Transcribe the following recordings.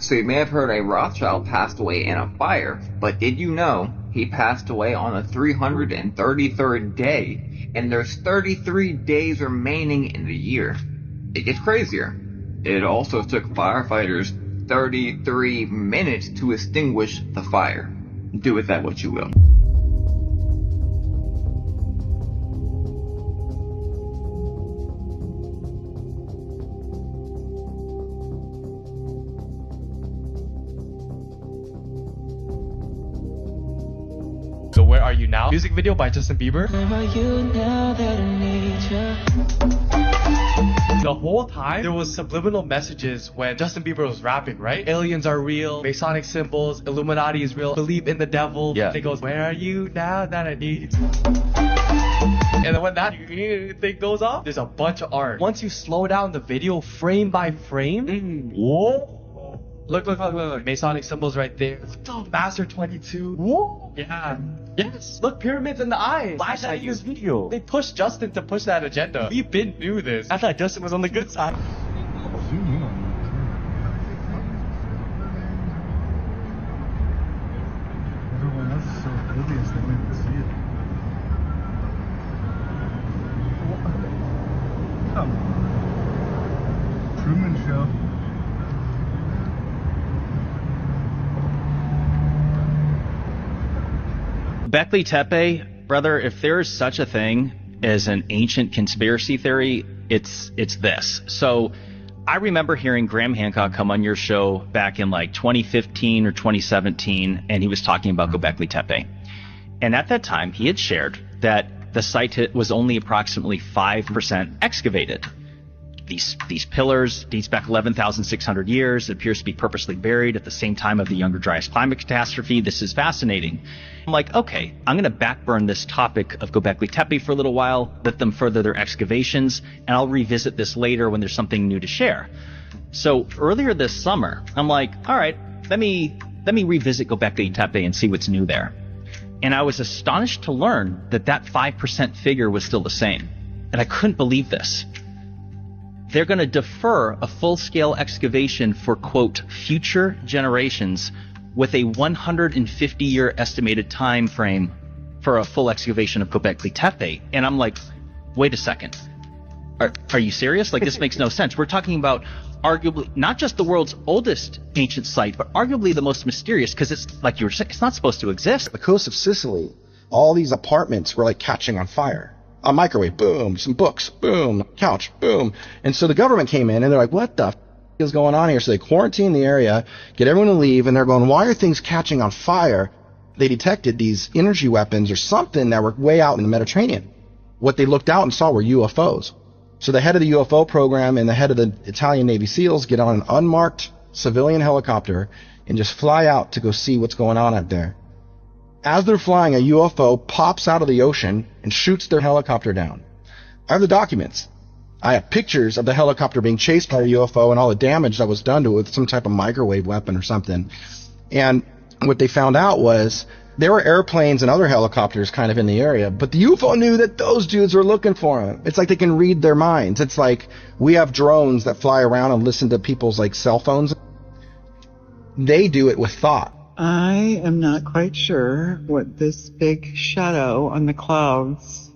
So you may have heard a Rothschild passed away in a fire, but did you know he passed away on the 333rd day, and there's 33 days remaining in the year? It gets crazier. It also took firefighters 33 minutes to extinguish the fire. Do with that what you will. So Where Are You Now? Music video by Justin Bieber. Where are you now that I need you? The whole time, there was subliminal messages when Justin Bieber was rapping, right? Aliens are real, Masonic symbols, Illuminati is real, believe in the devil. Yeah. And it goes, where are you now that I need you? And then when that thing goes off, there's a bunch of art. Once you slow down the video frame by frame, whoa. Look. Masonic symbols right there. Oh, Master 22. Whoa. Yeah. Yes. Look, pyramids in the eye. Flashlight use video. They pushed Justin to push that agenda. We've been knew this. I thought Justin was on the good side. Zoom in on that. Everyone else is so oblivious they don't even see it. Come on. Truman Show. Göbekli Tepe, brother, if there is such a thing as an ancient conspiracy theory, it's this. So I remember hearing Graham Hancock come on your show back in like 2015 or 2017, and he was talking about Göbekli Tepe. And at that time, he had shared that the site was only approximately 5% excavated. These pillars dates back 11,600 years. It appears to be purposely buried at the same time of the Younger Dryas climate catastrophe. This is fascinating. I'm like, okay, I'm going to backburn this topic of Göbekli Tepe for a little while, let them further their excavations, and I'll revisit this later when there's something new to share. So earlier this summer, I'm like, all right, let me revisit Göbekli Tepe and see what's new there. And I was astonished to learn that 5% figure was still the same. And I couldn't believe this. They're going to defer a full-scale excavation for, quote, future generations with a 150-year estimated time frame for a full excavation of Göbekli Tepe. And I'm like, wait a second. Are you serious? Like, this makes no sense. We're talking about arguably not just the world's oldest ancient site, but arguably the most mysterious, because it's like you were saying, it's not supposed to exist. The coast of Sicily, all these apartments were like catching on fire. A microwave, boom, some books, boom, couch, boom. And so the government came in and they're like, what the is going on here? So they quarantine the area, get everyone to leave, and they're going, why are things catching on fire? They detected these energy weapons or something that were way out in the Mediterranean. What they looked out and saw were UFOs. So the head of the UFO program and the head of the Italian Navy SEALs get on an unmarked civilian helicopter and just fly out to go see what's going on out there. As they're flying, a UFO pops out of the ocean and shoots their helicopter down. I have the documents. I have pictures of the helicopter being chased by a UFO and all the damage that was done to it with some type of microwave weapon or something. And what they found out was there were airplanes and other helicopters kind of in the area, but the UFO knew that those dudes were looking for them. It's like they can read their minds. It's like we have drones that fly around and listen to people's like cell phones. They do it with thought. I am not quite sure what this big shadow on the clouds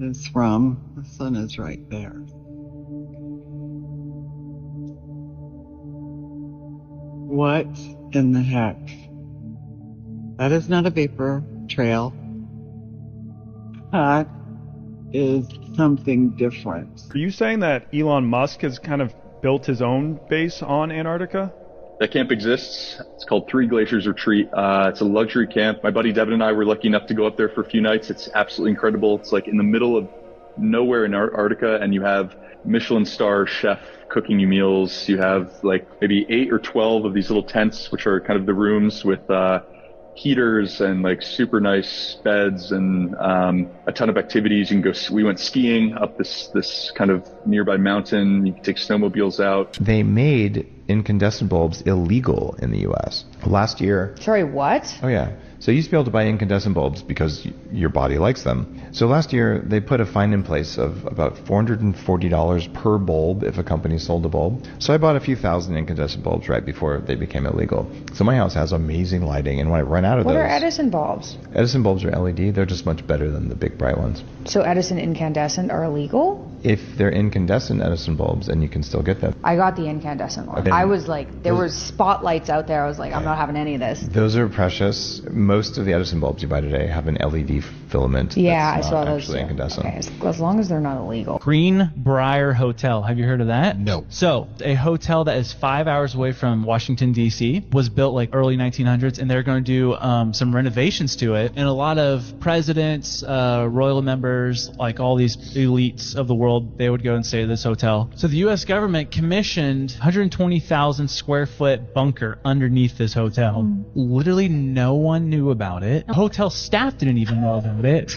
is from. The sun is right there. What in the heck? That is not a vapor trail. That is something different. Are you saying that Elon Musk has kind of built his own base on Antarctica? That camp exists. It's called Three Glaciers Retreat. It's a luxury camp. My buddy Devin and I were lucky enough to go up there for a few nights. It's absolutely incredible. It's like in the middle of nowhere in Antarctica, and you have Michelin star chef cooking you meals. You have like maybe 8 or 12 of these little tents, which are kind of the rooms with heaters and like super nice beds and a ton of activities. You can go. We went skiing up this kind of nearby mountain. You can take snowmobiles out. They made incandescent bulbs illegal in the U.S. last year. Sorry, what? Oh yeah. So you used to be able to buy incandescent bulbs because your body likes them. So last year, they put a fine in place of about $440 per bulb if a company sold a bulb. So I bought a few thousand incandescent bulbs right before they became illegal. So my house has amazing lighting, and when I run out of What those... are Edison bulbs? Edison bulbs are LED. They're just much better than the big bright ones. So Edison incandescent are illegal? If they're incandescent Edison bulbs, and you can still get them. I got the incandescent one. Okay. I was like, there were spotlights out there. I was like, I'm not having any of this. Those are precious. Most of the Edison bulbs you buy today have an LED filament. Yeah, I that's saw not those. actually incandescent. Okay, as long as they're not illegal. Greenbrier Hotel. Have you heard of that? No. So, a hotel that is 5 hours away from Washington, D.C. was built like early 1900s, and they're going to do some renovations to it. And a lot of presidents, royal members, like all these elites of the world, they would go and stay at this hotel. So the U.S. government commissioned 120,000 square foot bunker underneath this hotel. Literally no one knew about it. Hotel staff didn't even know about it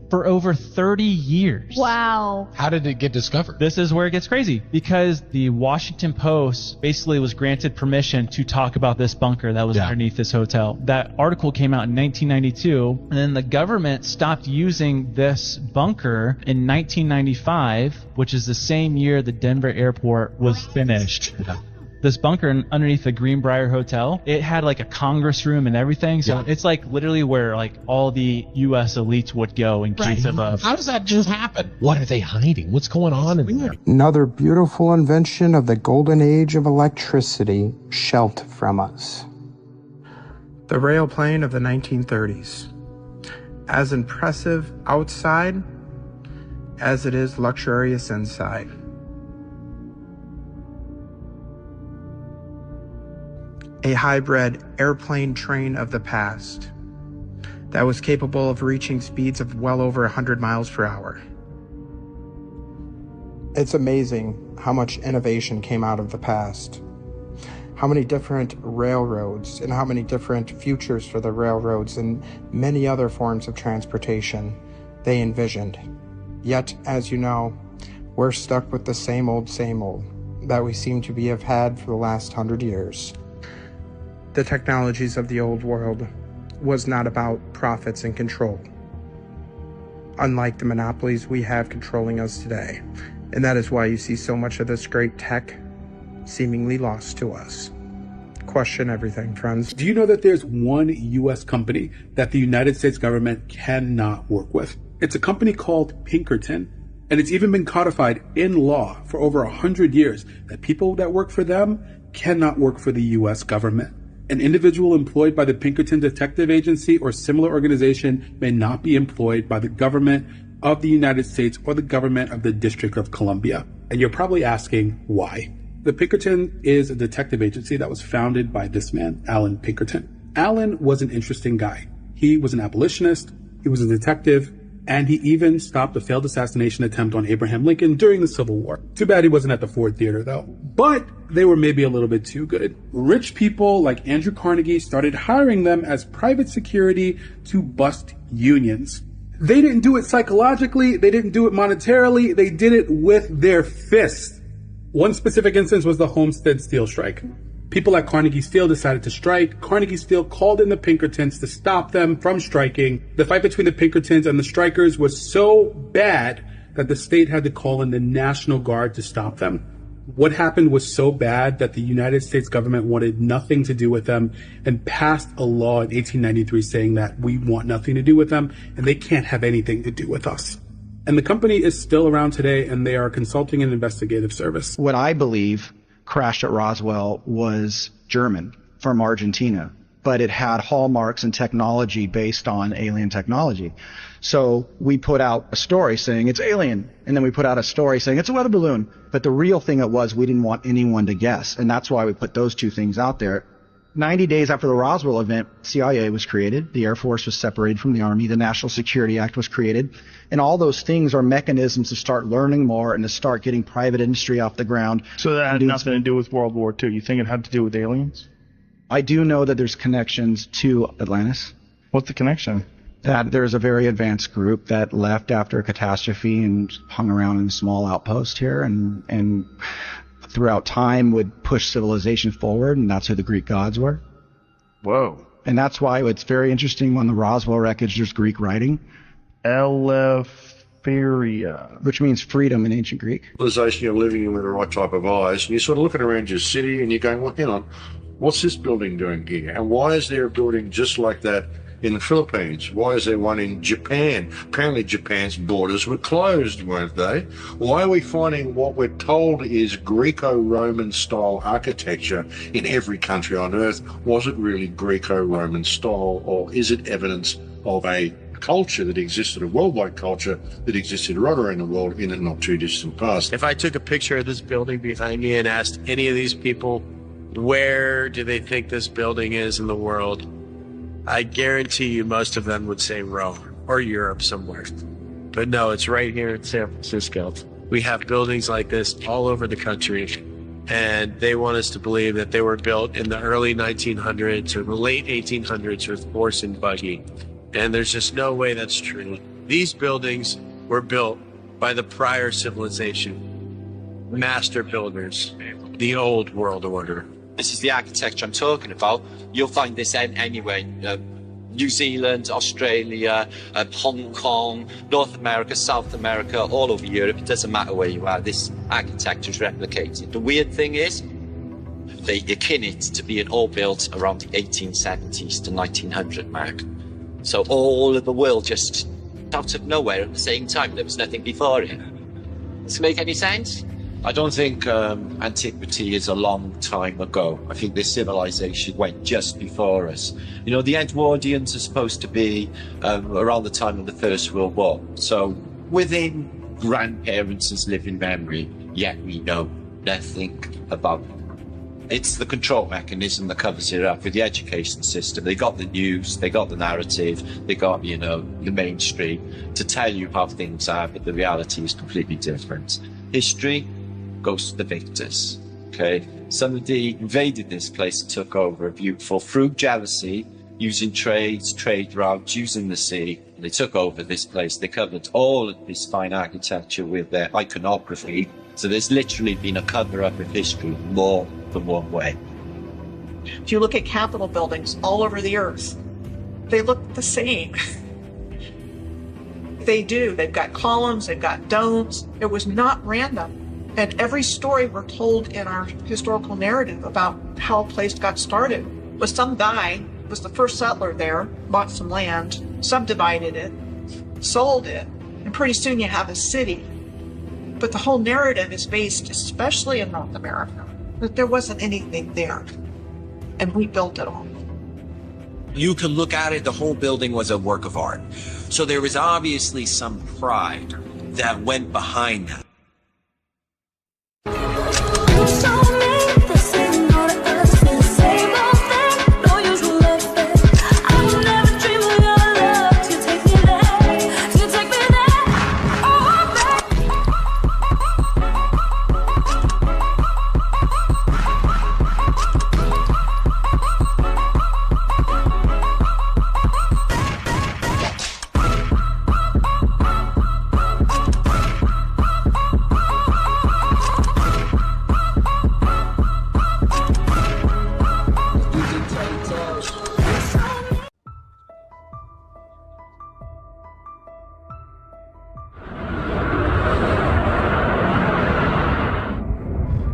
for over 30 years. Wow. How did it get discovered? This is where it gets crazy, because the Washington Post basically was granted permission to talk about this bunker that was underneath this hotel. That article came out in 1992, and then the government stopped using this bunker in 1995, which is the same year the Denver airport was finished. This bunker underneath the Greenbrier Hotel, it had like a Congress room and everything. So it's like literally where like all the U.S. elites would go in case of a... How does that just happen? What are they hiding? What's going on in there? Another beautiful invention of the golden age of electricity shelved from us. The rail plane of the 1930s. As impressive outside as it is luxurious inside. A hybrid airplane train of the past that was capable of reaching speeds of well over 100 miles per hour. It's amazing how much innovation came out of the past. How many different railroads and how many different futures for the railroads and many other forms of transportation they envisioned. Yet, as you know, we're stuck with the same old that we seem to have had for the last 100 years. The technologies of the old world was not about profits and control, unlike the monopolies we have controlling us today. And that is why you see so much of this great tech seemingly lost to us. Question everything, friends. Do you know that there's one U.S. company that the United States government cannot work with? It's a company called Pinkerton, and it's even been codified in law for over 100 years that people that work for them cannot work for the U.S. government. An individual employed by the Pinkerton Detective Agency or similar organization may not be employed by the government of the United States or the government of the District of Columbia. And you're probably asking why. The Pinkerton is a detective agency that was founded by this man, Allan Pinkerton. Allan was an interesting guy. He was an abolitionist, he was a detective, and he even stopped a failed assassination attempt on Abraham Lincoln during the Civil War. Too bad he wasn't at the Ford Theater, though. But they were maybe a little bit too good. Rich people like Andrew Carnegie started hiring them as private security to bust unions. They didn't do it psychologically, they didn't do it monetarily, they did it with their fists. One specific instance was the Homestead Steel Strike. People at Carnegie Steel decided to strike. Carnegie Steel called in the Pinkertons to stop them from striking. The fight between the Pinkertons and the strikers was so bad that the state had to call in the National Guard to stop them. What happened was so bad that the United States government wanted nothing to do with them and passed a law in 1893 saying that we want nothing to do with them and they can't have anything to do with us. And the company is still around today, and they are a consulting and investigative service. What I believe crashed at Roswell was German from Argentina, but it had hallmarks and technology based on alien technology. So we put out a story saying it's alien, and then we put out a story saying it's a weather balloon. But the real thing it was, we didn't want anyone to guess, and that's why we put those two things out there. 90 days after the Roswell event, CIA was created, the Air Force was separated from the Army, the National Security Act was created, and all those things are mechanisms to start learning more and to start getting private industry off the ground. So that had nothing to do with World War II. You think it had to do with aliens? I do know that there's connections to Atlantis. What's the connection? That there's a very advanced group that left after a catastrophe and hung around in a small outpost here and throughout time would push civilization forward, and that's who the Greek gods were. Whoa. And that's why it's very interesting on the Roswell wreckage, there's Greek writing. Eleftheria. Which means freedom in ancient Greek. Civilization, you're living in with the right type of eyes, and you're sort of looking around your city and you're going, well, hang on, what's this building doing here? And why is there a building just like that in the Philippines? Why is there one in Japan? Apparently Japan's borders were closed, weren't they? Why are we finding what we're told is Greco-Roman style architecture in every country on earth? Was it really Greco-Roman style, or is it evidence of a culture that existed, a worldwide culture that existed right around the world in a not too distant past? If I took a picture of this building behind me and asked any of these people, where do they think this building is in the world? I guarantee you most of them would say Rome or Europe somewhere. But no, it's right here in San Francisco. We have buildings like this all over the country, and they want us to believe that they were built in the early 1900s or the late 1800s with horse and buggy. And there's just no way that's true. These buildings were built by the prior civilization, master builders, the old world order. This is the architecture I'm talking about. You'll find this anywhere. New Zealand, Australia, Hong Kong, North America, South America, all over Europe. It doesn't matter where you are. This architecture is replicated. The weird thing is, they akin it to being all built around the 1870s to 1900 mark. So all of the world just out of nowhere at the same time. There was nothing before it. Does it make any sense? I don't think antiquity is a long time ago. I think this civilization went just before us. You know, the Edwardians are supposed to be around the time of the First World War. So within grandparents' living memory, yet we know nothing about it. It's the control mechanism that covers it up with the education system. They got the news, they got the narrative, they got, you know, the mainstream to tell you how things are, but the reality is completely different. History goes to the victors, okay? Somebody invaded this place and took over a beautiful, through jealousy, using trade routes, using the sea. They took over this place. They covered all of this fine architecture with their iconography. So there's literally been a cover-up of history more than one way. If you look at Capitol buildings all over the earth, they look the same. They do. They've got columns, they've got domes. It was not random. And every story we're told in our historical narrative about how a place got started was some guy was the first settler there, bought some land, subdivided it, sold it, and pretty soon you have a city. But the whole narrative is based, especially in North America, that there wasn't anything there. And we built it all. You could look at it, the whole building was a work of art. So there was obviously some pride that went behind that.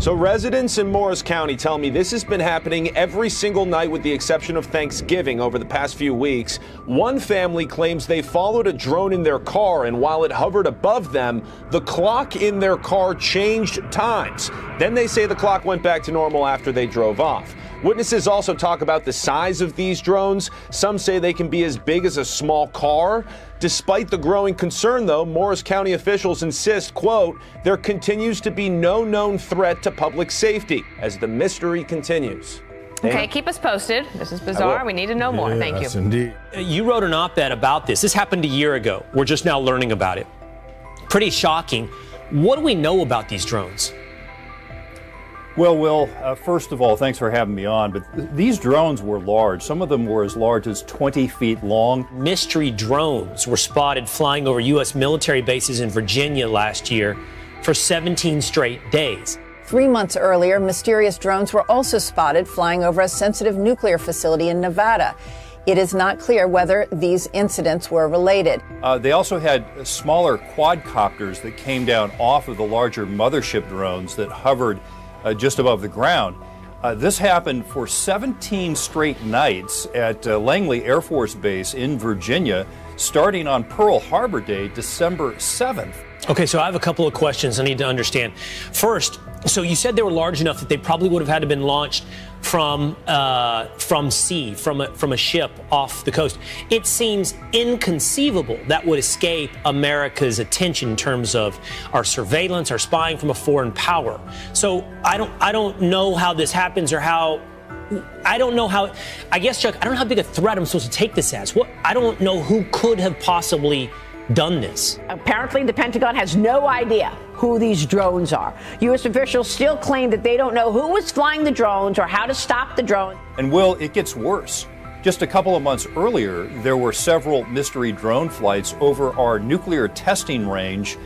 So residents in Morris County tell me this has been happening every single night with the exception of Thanksgiving over the past few weeks. One family claims they followed a drone in their car, and while it hovered above them, the clock in their car changed times. Then they say the clock went back to normal after they drove off. Witnesses also talk about the size of these drones. Some say they can be as big as a small car. Despite the growing concern, though, Morris County officials insist, quote, there continues to be no known threat to public safety as the mystery continues. Okay, keep us posted. This is bizarre. We need to know more. Thank you. Yes, indeed. You wrote an op-ed about this. This happened a year ago. We're just now learning about it. Pretty shocking. What do we know about these drones? Well, Will, first of all, thanks for having me on, but these drones were large. Some of them were as large as 20 feet long. Mystery drones were spotted flying over U.S. military bases in Virginia last year for 17 straight days. 3 months earlier, mysterious drones were also spotted flying over a sensitive nuclear facility in Nevada. It is not clear whether these incidents were related. They also had smaller quadcopters that came down off of the larger mothership drones that hovered just above the ground. This happened for 17 straight nights at Langley Air Force Base in Virginia, starting on Pearl Harbor Day, December 7th. Okay, so I have a couple of questions I need to understand. First, so you said they were large enough that they probably would have had to been launched from sea, from a ship off the coast. It seems inconceivable that would escape America's attention in terms of our surveillance, our spying from a foreign power. So I don't know how this happens or how. I don't know how. I guess, Chuck, I don't know how big a threat I'm supposed to take this as. I don't know who could have possibly done this. Apparently, the Pentagon has no idea who these drones are. U.S. officials still claim that they don't know who was flying the drones or how to stop the drone. And Will, it gets worse. Just a couple of months earlier, there were several mystery drone flights over our nuclear testing range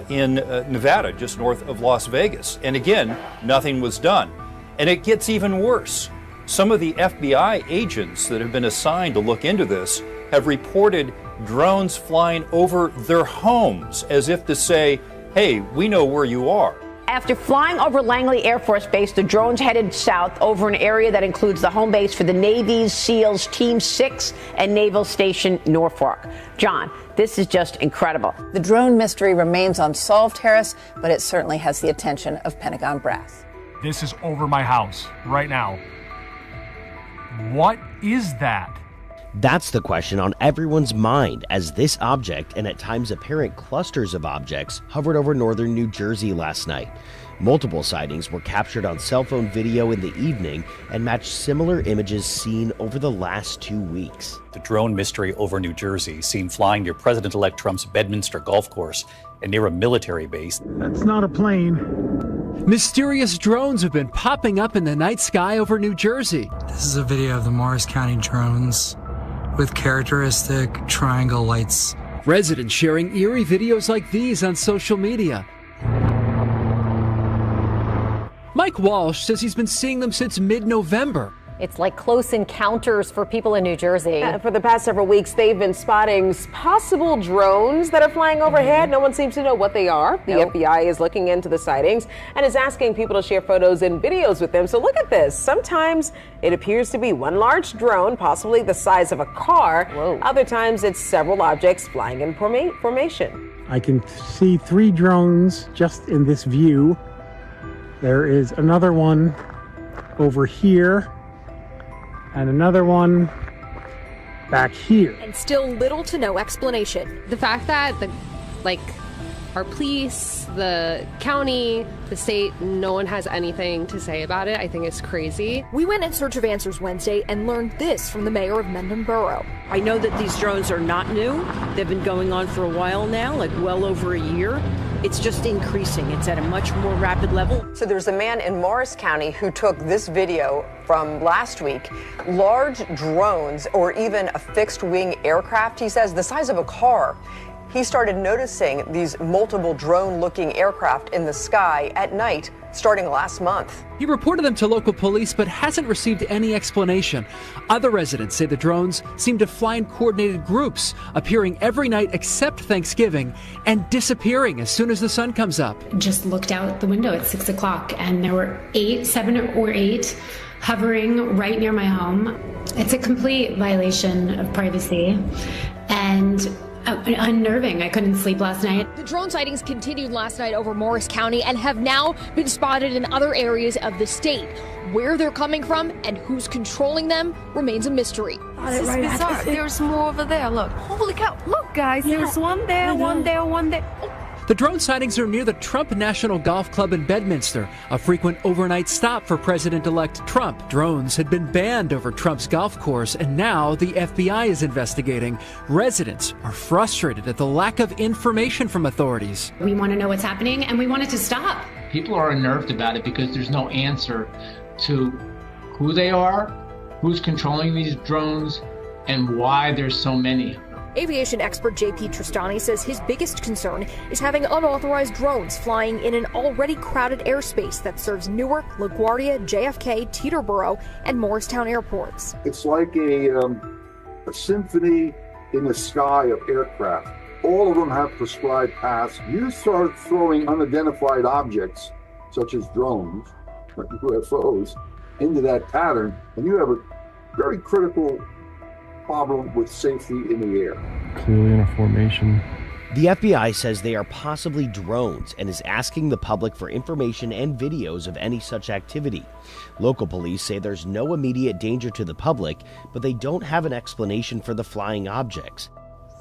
in Nevada, just north of Las Vegas. And again, nothing was done. And it gets even worse. Some of the FBI agents that have been assigned to look into this have reported drones flying over their homes as if to say, hey, we know where you are. After flying over Langley Air Force Base, the drones headed south over an area that includes the home base for the Navy's SEALs Team 6 and Naval Station Norfolk. John, this is just incredible. The drone mystery remains unsolved, Harris, but it certainly has the attention of Pentagon brass. This is over my house right now. What is that? That's the question on everyone's mind as this object, and at times apparent clusters of objects, hovered over northern New Jersey last night. Multiple sightings were captured on cell phone video in the evening and matched similar images seen over the last 2 weeks. The drone mystery over New Jersey, seen flying near President-elect Trump's Bedminster golf course and near a military base. That's not a plane. Mysterious drones have been popping up in the night sky over New Jersey. This is a video of the Morris County drones with characteristic triangle lights. Residents sharing eerie videos like these on social media. Mike Walsh says he's been seeing them since mid-November. It's like close encounters for people in New Jersey. For the past several weeks, they've been spotting possible drones that are flying overhead. No one seems to know what they are. The FBI is looking into the sightings and is asking people to share photos and videos with them. So look at this. Sometimes it appears to be one large drone, possibly the size of a car. Whoa. Other times it's several objects flying in formation. I can see 3 drones just in this view. There is another one over here and another one back here. And still little to no explanation. The fact that our police, the county, the state, no one has anything to say about it, I think is crazy. We went in search of answers Wednesday and learned this from the mayor of Mendon Borough. I know that these drones are not new. They've been going on for a while now, like well over a year. It's just increasing. It's at a much more rapid level. So there's a man in Morris County who took this video from last week. Large drones or even a fixed wing aircraft, he says, the size of a car. He started noticing these multiple drone-looking aircraft in the sky at night starting last month. He reported them to local police but hasn't received any explanation. Other residents say the drones seem to fly in coordinated groups, appearing every night except Thanksgiving and disappearing as soon as the sun comes up. Just looked out the window at 6 o'clock and there were 7 or 8 hovering right near my home. It's a complete violation of privacy and unnerving. I couldn't sleep last night. The drone sightings continued last night over Morris County and have now been spotted in other areas of the state. Where they're coming from and who's controlling them remains a mystery. This is bizarre. There's more over there. Look. Holy cow. Look, guys. There's one there, one there, one there. The drone sightings are near the Trump National Golf Club in Bedminster, a frequent overnight stop for President-elect Trump. Drones had been banned over Trump's golf course, and now the FBI is investigating. Residents are frustrated at the lack of information from authorities. We want to know what's happening, and we want it to stop. People are unnerved about it because there's no answer to who they are, who's controlling these drones, and why there's so many of them. Aviation expert JP Tristani says his biggest concern is having unauthorized drones flying in an already crowded airspace that serves Newark, LaGuardia, JFK, Teterboro, and Morristown airports. It's like a symphony in the sky of aircraft. All of them have prescribed paths. You start throwing unidentified objects, such as drones, or UFOs, into that pattern, and you have a very critical problem with safety in the air. Clearly in a formation. The FBI says they are possibly drones and is asking the public for information and videos of any such activity. Local police say there's no immediate danger to the public, but they don't have an explanation for the flying objects.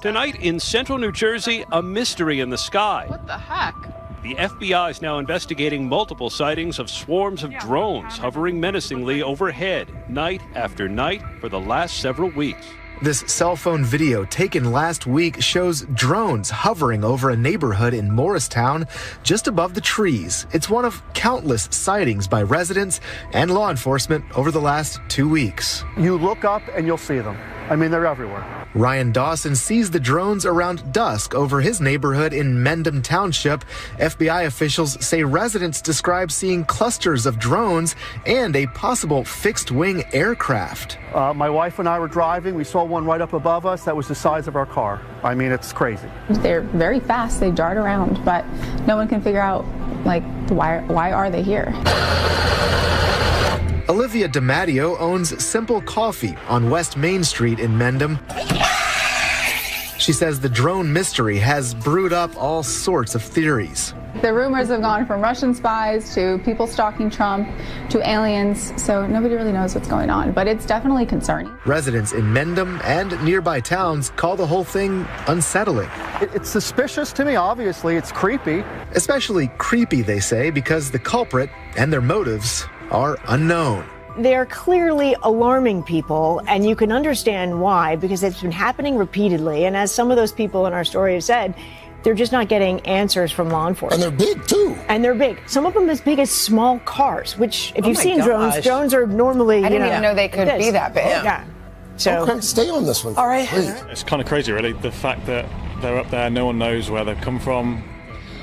Tonight in central New Jersey, a mystery in the sky. What the heck? The FBI is now investigating multiple sightings of swarms of drones hovering menacingly overhead night after night for the last several weeks. This cell phone video taken last week shows drones hovering over a neighborhood in Morristown just above the trees. It's one of countless sightings by residents and law enforcement over the last 2 weeks. You look up and you'll see them. I mean, they're everywhere. Ryan Dawson sees the drones around dusk over his neighborhood in Mendham Township. FBI officials say residents describe seeing clusters of drones and a possible fixed-wing aircraft. My wife and I were driving. We saw one right up above us that was the size of our car. I mean, it's crazy. They're very fast. They dart around, but no one can figure out, like, why are they here? Olivia DiMatteo owns Simple Coffee on West Main Street in Mendham. She says the drone mystery has brewed up all sorts of theories. The rumors have gone from Russian spies to people stalking Trump to aliens, so nobody really knows what's going on, but it's definitely concerning. Residents in Mendham and nearby towns call the whole thing unsettling. It's suspicious to me, obviously. It's creepy. Especially creepy, they say, because the culprit and their motives are unknown. They're clearly alarming people, and you can understand why, because it's been happening repeatedly. And as some of those people in our story have said, they're just not getting answers from law enforcement. And they're big, too. And they're big. Some of them as big as small cars, which, if you've seen drones are normally, I didn't even know they could be that big. Yeah. So, okay, stay on this one. All right. Please. It's kind of crazy, really. The fact that they're up there, no one knows where they've come from.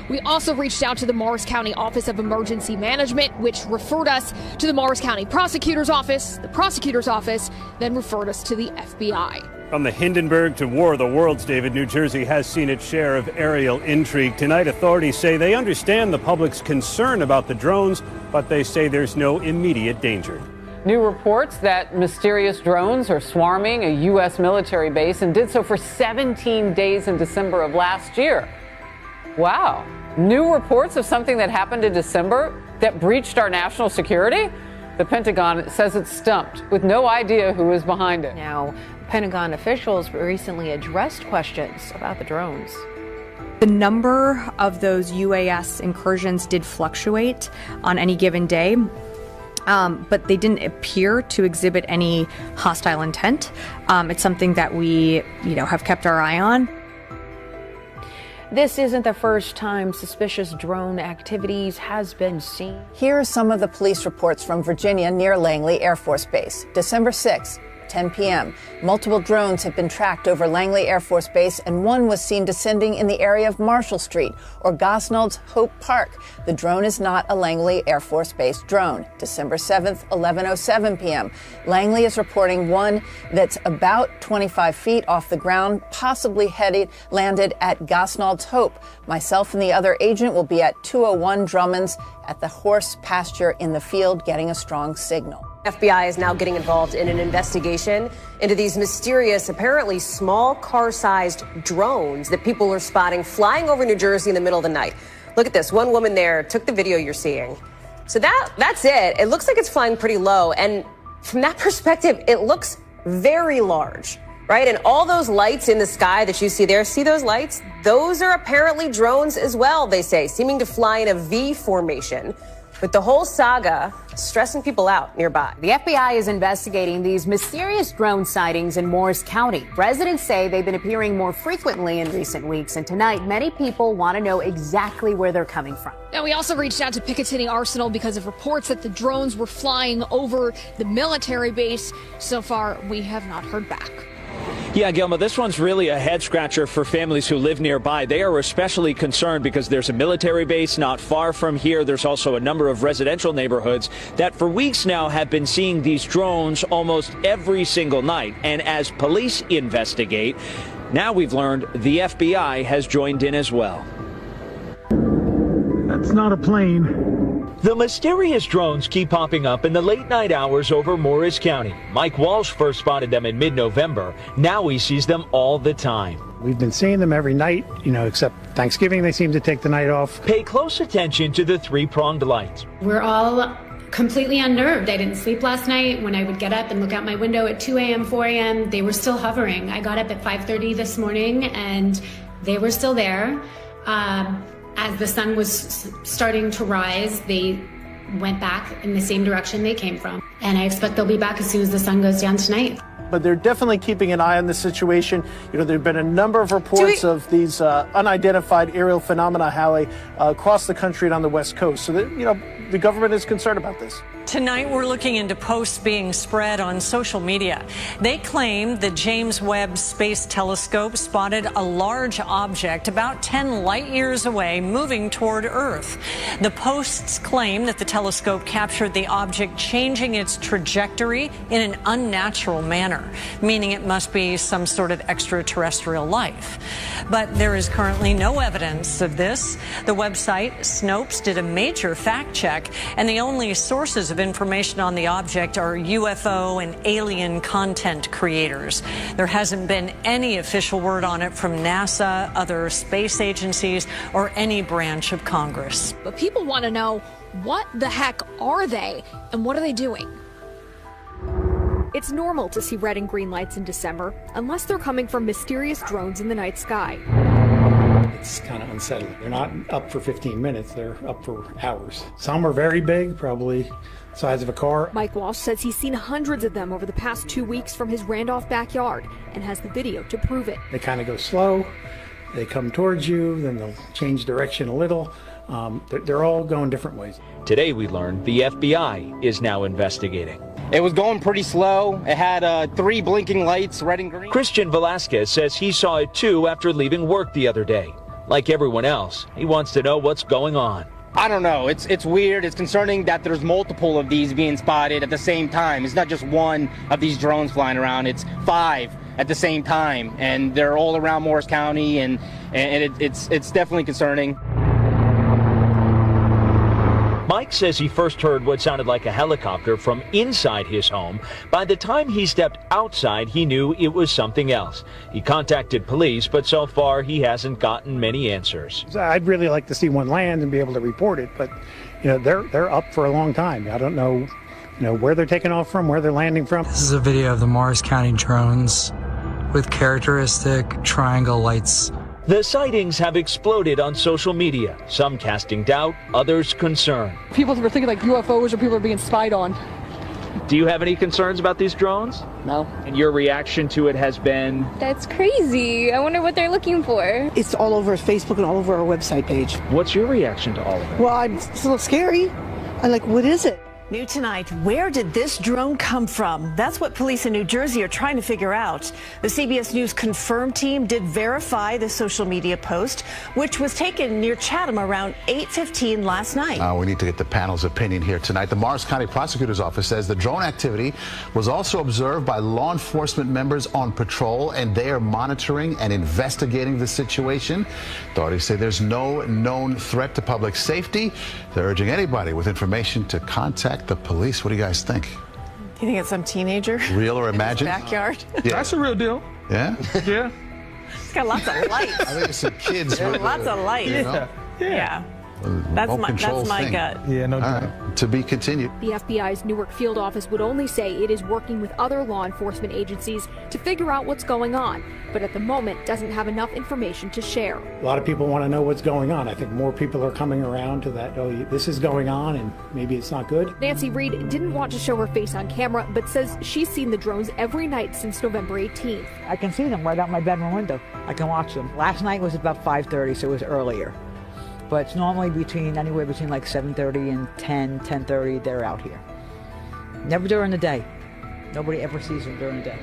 We also reached out to the Morris County Office of Emergency Management, which referred us to the Morris County Prosecutor's Office. The Prosecutor's Office then referred us to the FBI. From the Hindenburg to War of the Worlds, David, New Jersey has seen its share of aerial intrigue. Tonight, authorities say they understand the public's concern about the drones, but they say there's no immediate danger. New reports that mysterious drones are swarming a U.S. military base and did so for 17 days in December of last year. Wow. New reports of something that happened in December that breached our national security? The Pentagon says it's stumped with no idea who is behind it. Now, Pentagon officials recently addressed questions about the drones. The number of those UAS incursions did fluctuate on any given day, but they didn't appear to exhibit any hostile intent. It's something that we, have kept our eye on. This isn't the first time suspicious drone activities has been seen. Here are some of the police reports from Virginia near Langley Air Force Base. December 6th, 10 p.m. Multiple drones have been tracked over Langley Air Force Base, and one was seen descending in the area of Marshall Street or Gosnold's Hope Park. The drone is not a Langley Air Force Base drone. December 7th, 11:07 p.m. Langley is reporting one that's about 25 feet off the ground, possibly landed at Gosnold's Hope. Myself and the other agent will be at 201 Drummond's at the horse pasture in the field getting a strong signal. FBI is now getting involved in an investigation into these mysterious, apparently small car-sized drones that people are spotting flying over New Jersey in the middle of the night. Look at this. One woman there took the video you're seeing. So that's it. It looks like it's flying pretty low. And from that perspective, it looks very large, right? And all those lights in the sky that you see there, see those lights? Those are apparently drones as well, they say, seeming to fly in a V formation. With the whole saga stressing people out nearby. The FBI is investigating these mysterious drone sightings in Morris County. Residents say they've been appearing more frequently in recent weeks, and tonight many people want to know exactly where they're coming from. Now, we also reached out to Picatinny Arsenal because of reports that the drones were flying over the military base. So far, we have not heard back. Yeah, Gilma, this one's really a head scratcher for families who live nearby. They are especially concerned because there's a military base not far from here. There's also a number of residential neighborhoods that for weeks now have been seeing these drones almost every single night. And as police investigate, now we've learned the FBI has joined in as well. That's not a plane. The mysterious drones keep popping up in the late night hours over Morris County. Mike Walsh first spotted them in mid-November. Now he sees them all the time. We've been seeing them every night, except Thanksgiving they seem to take the night off. Pay close attention to the three-pronged lights. We're all completely unnerved. I didn't sleep last night. When I would get up and look out my window at 2 a.m., 4 a.m., they were still hovering. I got up at 5:30 this morning and they were still there. As the sun was starting to rise, they went back in the same direction they came from. And I expect they'll be back as soon as the sun goes down tonight. But they're definitely keeping an eye on the situation. There have been a number of reports of these unidentified aerial phenomena, Hallie, across the country and on the West Coast. So that, the government is concerned about this. Tonight, we're looking into posts being spread on social media. They claim the James Webb Space Telescope spotted a large object about 10 light years away moving toward Earth. The posts claim that the telescope captured the object changing its trajectory in an unnatural manner, meaning it must be some sort of extraterrestrial life. But there is currently no evidence of this. The website Snopes did a major fact check, and the only sources of information on the object are UFO and alien content creators. There hasn't been any official word on it from NASA, other space agencies, or any branch of Congress. But people want to know, what the heck are they and what are they doing? It's normal to see red and green lights in December, unless they're coming from mysterious drones in the night sky. It's kind of unsettling. They're not up for 15 minutes, they're up for hours. Some are very big, probably the size of a car. Mike Walsh says he's seen hundreds of them over the past 2 weeks from his Randolph backyard and has the video to prove it. They kind of go slow, they come towards you, then they'll change direction a little. They're all going different ways. Today we learned the FBI is now investigating. It was going pretty slow. It had 3 blinking lights, red and green. Christian Velasquez says he saw it too after leaving work the other day. Like everyone else, he wants to know what's going on. I don't know. It's weird. It's concerning that there's multiple of these being spotted at the same time. It's not just one of these drones flying around. It's 5 at the same time, and they're all around Morris County, and it's definitely concerning. Mike says he first heard what sounded like a helicopter from inside his home. By the time he stepped outside, he knew it was something else. He contacted police, but so far he hasn't gotten many answers. I'd really like to see one land and be able to report it, but they're up for a long time. I don't know, where they're taking off from, where they're landing from. This is a video of the Morris County drones with characteristic triangle lights. The sightings have exploded on social media, some casting doubt, others concern. People were thinking like UFOs or people are being spied on. Do you have any concerns about these drones? No. And your reaction to it has been? That's crazy. I wonder what they're looking for. It's all over Facebook and all over our website page. What's your reaction to all of it? Well, it's a little scary. I'm like, what is it? New tonight, where did this drone come from? That's what police in New Jersey are trying to figure out. The CBS News Confirm team did verify the social media post, which was taken near Chatham around 8:15 last night. We need to get the panel's opinion here tonight. The Morris County Prosecutor's Office says the drone activity was also observed by law enforcement members on patrol, and they are monitoring and investigating the situation. Authorities say there's no known threat to public safety. They're urging anybody with information to contact the police. What do you guys think? Do you think it's some teenager? Real or imagined? Backyard? Yeah. That's a real deal. Yeah? Yeah. It's got lots of lights. I think it's some kids. Lots of lights. Yeah. That's my gut. Yeah, no doubt. All right. To be continued. The FBI's Newark field office would only say it is working with other law enforcement agencies to figure out what's going on, but at the moment doesn't have enough information to share. A lot of people want to know what's going on. I think more people are coming around to that, this is going on and maybe it's not good. Nancy Reed didn't want to show her face on camera, but says she's seen the drones every night since November 18th. I can see them right out my bedroom window. I can watch them. Last night was about 5:30, so it was earlier. But it's normally anywhere between like 7:30 and 10:30, they're out here. Never during the day. Nobody ever sees them during the day.